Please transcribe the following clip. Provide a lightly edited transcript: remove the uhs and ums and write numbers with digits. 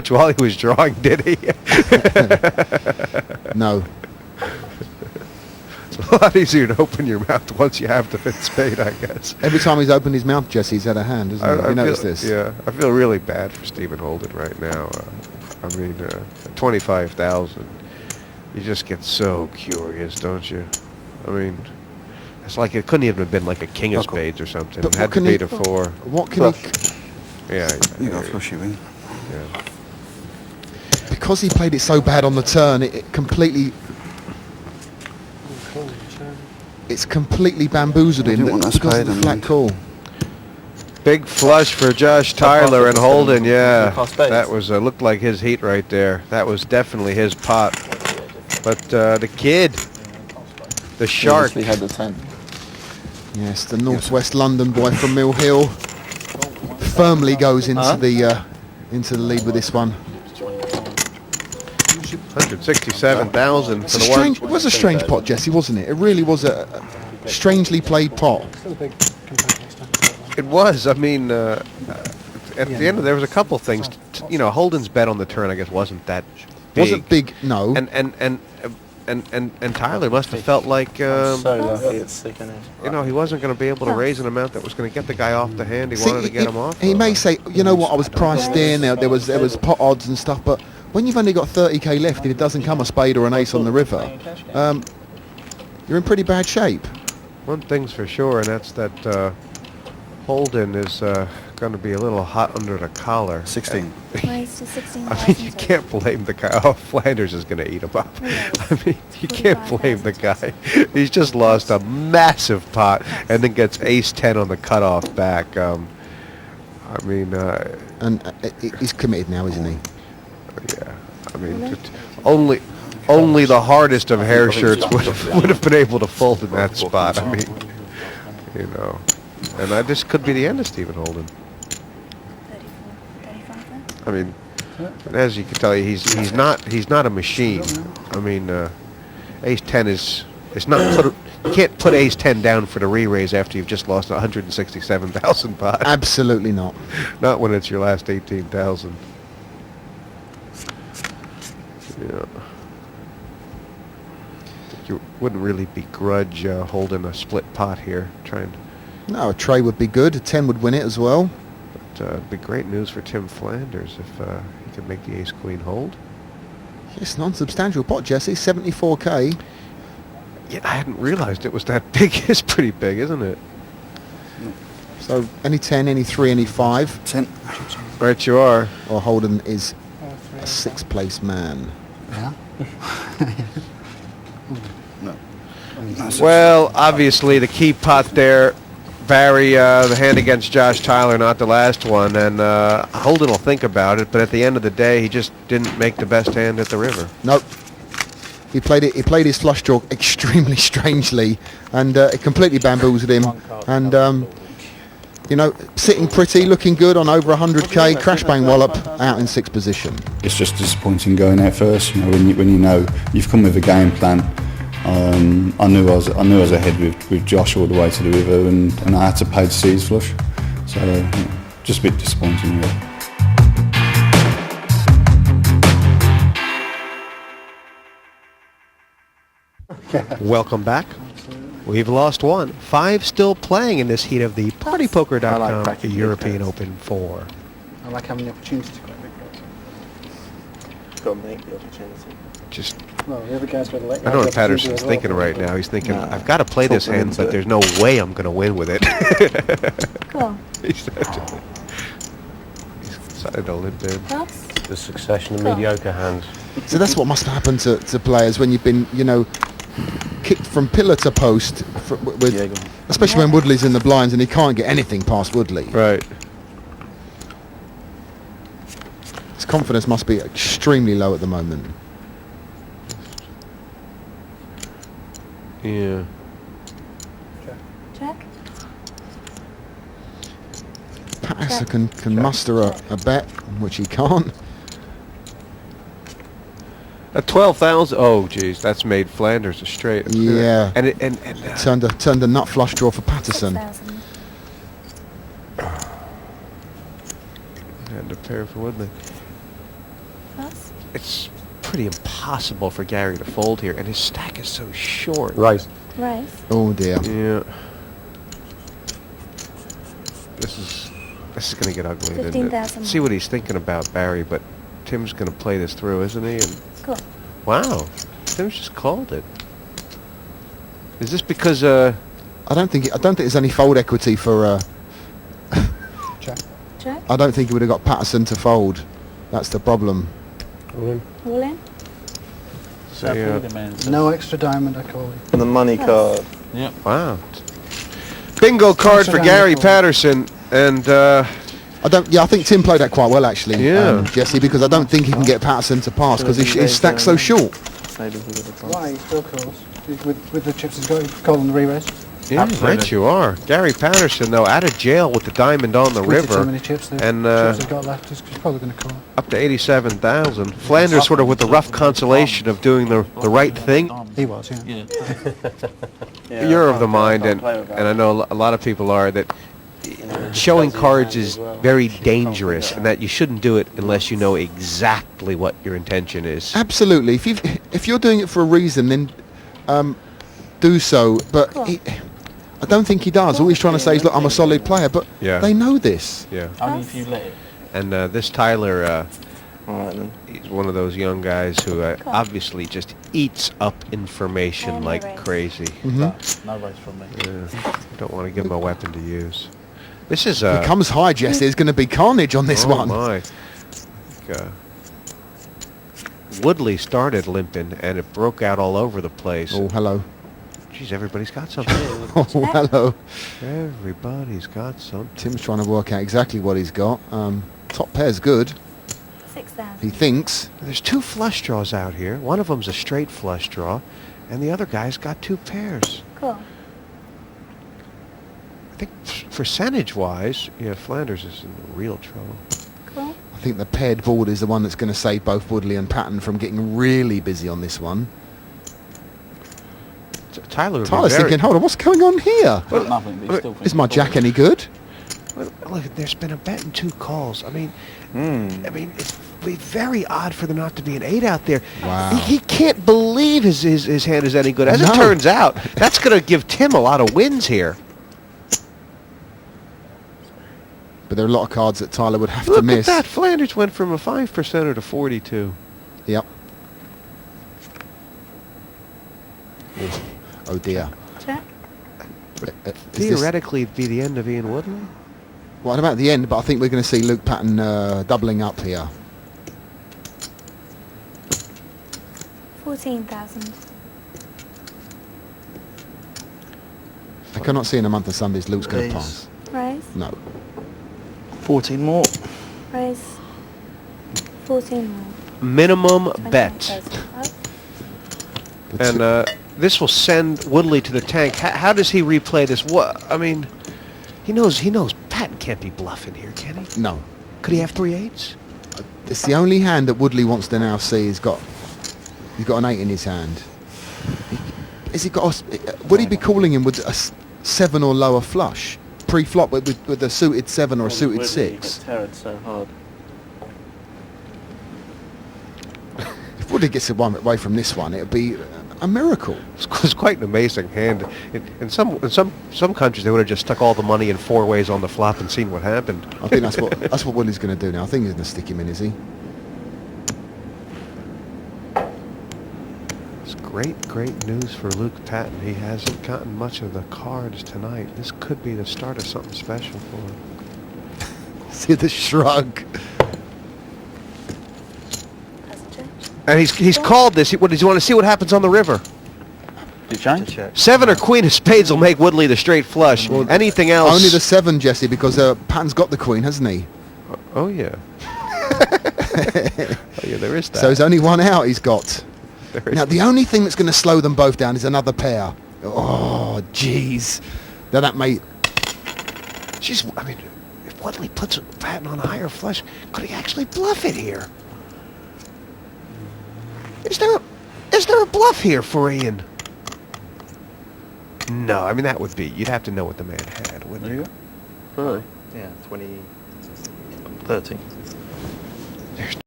much while he was drawing, did he? No. It's a lot easier to open your mouth once you have the fifth spade, I guess. Every time he's opened his mouth, Jesse, he's had a hand, hasn't he? You notice this? Yeah, I feel really bad for Stephen Holden right now. I mean, 25,000. You just get so curious, don't you? I mean, it's like it couldn't even have been like a king of spades or something. But It had to be to four. What can Yeah, You got flush you in. yeah. because he played it so bad on the turn, it completely... It's completely bamboozled I him didn't want that because of the spade, flat and- call. Big flush for Josh Tyler and Holden. Yeah, Past spades. that was looked like his heat right there. That was definitely his pot. But the kid, the shark. We had the 10. Yes, the Northwest London boy from Mill Hill firmly goes into the lead with this one. 167,000 for It's a the strange, one. it was a strange pot, Jesse, wasn't it? It really was a strangely played pot. It was. I mean, at the end, there was a couple things. You know, Holden's bet on the turn, I guess, wasn't that big. Wasn't big, no. And Tyler must have felt like So lucky it's sick in it. you know, he wasn't going to be able to raise an amount that was going to get the guy off the hand. He wanted to get him off. He may say, you know what, I was priced in. There was pot odds and stuff, but when you've only got 30k left and it doesn't come a spade or an ace on the river, you're in pretty bad shape. One thing's for sure, and that's that Holden is going to be a little hot under the collar. 16. Raised to 16,000. I mean, you can't blame the guy. Oh, Flanders is going to eat him up. I mean, you can't blame the guy. He's just lost a massive pot and then gets ace-10 on the cutoff back. I mean... And he's committed now, isn't he? yeah, I mean, only the hardest of hair shirts would have been able to fold in that spot. I mean, you know... And this could be the end of Stephen Holden. 35 then? I mean, and as you can tell, he's not a machine. I mean, Ace 10 is not you can't put Ace 10 down for the re-raise after you've just lost 167,000 pot. Absolutely not. Not when it's your last 18,000. Yeah. You wouldn't really begrudge holding a split pot here, trying. No, a tray would be good. A 10 would win it as well. But it'd be great news for Tim Flanders if he could make the ace-queen hold. Yes, non-substantial pot, Jesse. 74k. Yeah, I hadn't realized it was that big. It's pretty big, isn't it? So any 10, any 3, any 5. 10. Right, you are. Or Holden is a sixth place man. Yeah. No. Well, obviously the key pot there, Barry, the hand against Josh Tyler, not the last one, and Holden will think about it. But at the end of the day, he just didn't make the best hand at the river. Nope. He played it. He played his flush draw extremely strangely, and it completely bamboozled him. And you know, sitting pretty, looking good on over 100k. Crash bang wallop out in sixth position. It's just disappointing going out first. You know, when you know you've come with a game plan. I knew I was ahead with Josh all the way to the river, and I had to pay to see his flush. So just a bit disappointing, really. Welcome back. We've lost one. 5 still playing in this heat of the PartyPoker.com I like cracking European big Open 4. I like having the opportunity to crack big cards. Got to make the opportunity. Just, Well, the other guy's got to let I know what Patterson's thinking right now. He's thinking, Nah, I've got to play this talk hand, into but it. there's no way I'm going to win with it. Cool. He's decided to limp in. Cross? The succession of Cool. mediocre hands. So that's what must happen to players when you've been, you know, kicked from pillar to post, with, Yeah, go on. especially when Woodley's in the blinds and he can't get anything past Woodley. Right. His confidence must be extremely low at the moment. Yeah. Check? Patterson can muster a bet, which he can't. At 12,000. Oh, geez, that's made Flanders a straight. Yeah. And Turned a nut flush draw for Patterson. 6,000. and a pair for Woodley. Pass. It's pretty impossible for Gary to fold here, and his stack is so short. Raise. Raise. Oh dear. Yeah. This is going to get ugly, isn't it? 15,000. See what he's thinking about, Barry, but Tim's going to play this through, isn't he? And Cool. wow, Tim's just called it. Is this because I don't think there's any fold equity for. Check. Check. I don't think he would have got Patterson to fold. That's the problem. All in. All in. so, yeah. No extra diamond, I call it. And the money Pass. card. Wow. Bingo card for Patterson Gary and the fold. Patterson, and I think Tim played that quite well actually. Yeah. Jesse, because I don't think he can get Patterson to pass because his stack's so short. Maybe he would have gone. Why? He still calls. With the chips he's got, he's calling the re-raise. yeah, right you are. Gary Patterson, though, out of jail with the diamond on the With the too river, many chips there. and chips he's got left, he's probably going to call. up to 87,000. Flanders sort of with the rough consolation of doing the right thing. He was, yeah. Yeah, You're I of the can't- mind, I can't and play with that. I know a lot of people are, that Yeah, showing fuzzy cards hand is as well. very Can't do dangerous, that. and that you shouldn't do it unless you know exactly what your intention is. Absolutely. If you're doing it for a reason, then do so. But Cool. I don't think he does. All he's trying to say is, look, I'm a solid player. But Yeah. they know this. Yeah. Only if you let it. And this Tyler, Alright then. he's one of those young guys who Cool. obviously just eats up information And like no raise. crazy. Hmm. No race from me. Yeah. Don't want to give him a weapon to use. This is If he comes high, Jesse, there's going to be carnage on this oh one. my. I think, Woodley started limping, and it broke out all over the place. Oh, hello. Jeez, everybody's got something. Oh, hello. Everybody's got something. Tim's trying to work out exactly what he's got. Top pair's good, 6,000. he thinks. There's two flush draws out here. One of them's a straight flush draw, and the other guy's got two pairs. Cool. I think percentage-wise, yeah, Flanders is in real trouble. Cool. I think the paired board is the one that's going to save both Woodley and Patton from getting really busy on this one. Tyler would be Tyler's very- thinking, hold on, what's going on here? Got nothing, but he still thinks Is my it's jack any good? Well, look, there's been a bet and two calls. I mean, Hmm. it's be very odd for there not to be an 8 out there. Wow. He can't believe his hand is any good. As it No. turns out, that's going to give Tim a lot of wins here. But there are a lot of cards that Tyler would have to Look miss. at that. Flanders went from a 5%er to 42. Yep. Oh dear. Check. Is this- Theoretically, it'd be the end of Ian Woodley. Well, about the end, but I think we're going to see Luke Patton doubling up here. 14,000. I cannot see in a month of Sundays Luke's going to Raise. pass. Raise. No. 14 more. Raise. 14 more. Minimum bet. 28,000. Up. But And this will send Woodley to the tank. How does he replay this? What? I mean, he knows Patton can't be bluffing here, can he? no. Could he have 3 8s? It's the only hand that Woodley wants to now see. He's got an 8 in his hand. Has he got? Would he be calling him with a 7 or lower flush pre-flop with a suited 7 or a suited 6? Terrored so hard. If Woodley gets away from this one, it'd be a miracle. It's quite an amazing hand. In some countries, they would have just stuck all the money in 4 ways on the flop and seen what happened. I think that's what Woodley's going to do now. I think he's going to stick him in, is he? It's great news for Luke Patton. He hasn't gotten much of the cards tonight. This could be the start of something special for him. See the shrug. Hasn't changed. And he's called this. What does he want to see what happens on the river? Did it change? Check. 7 or queen of spades will make Woodley the straight flush. Anything else? Only the 7, Jesse, because Patton's got the queen, hasn't he? Oh yeah. Oh yeah, there is that. So there's only one out he's got. There is Now, the only thing that's going to slow them both down is another pair. Oh, jeez. Now that may... Jeez, I mean, if Woodley puts Patton on a higher flush, could he actually bluff it here? Is there a bluff here for Ian? No, I mean that would be. You'd have to know what the man had, wouldn't There you? you go. Really? Yeah, 20... 30.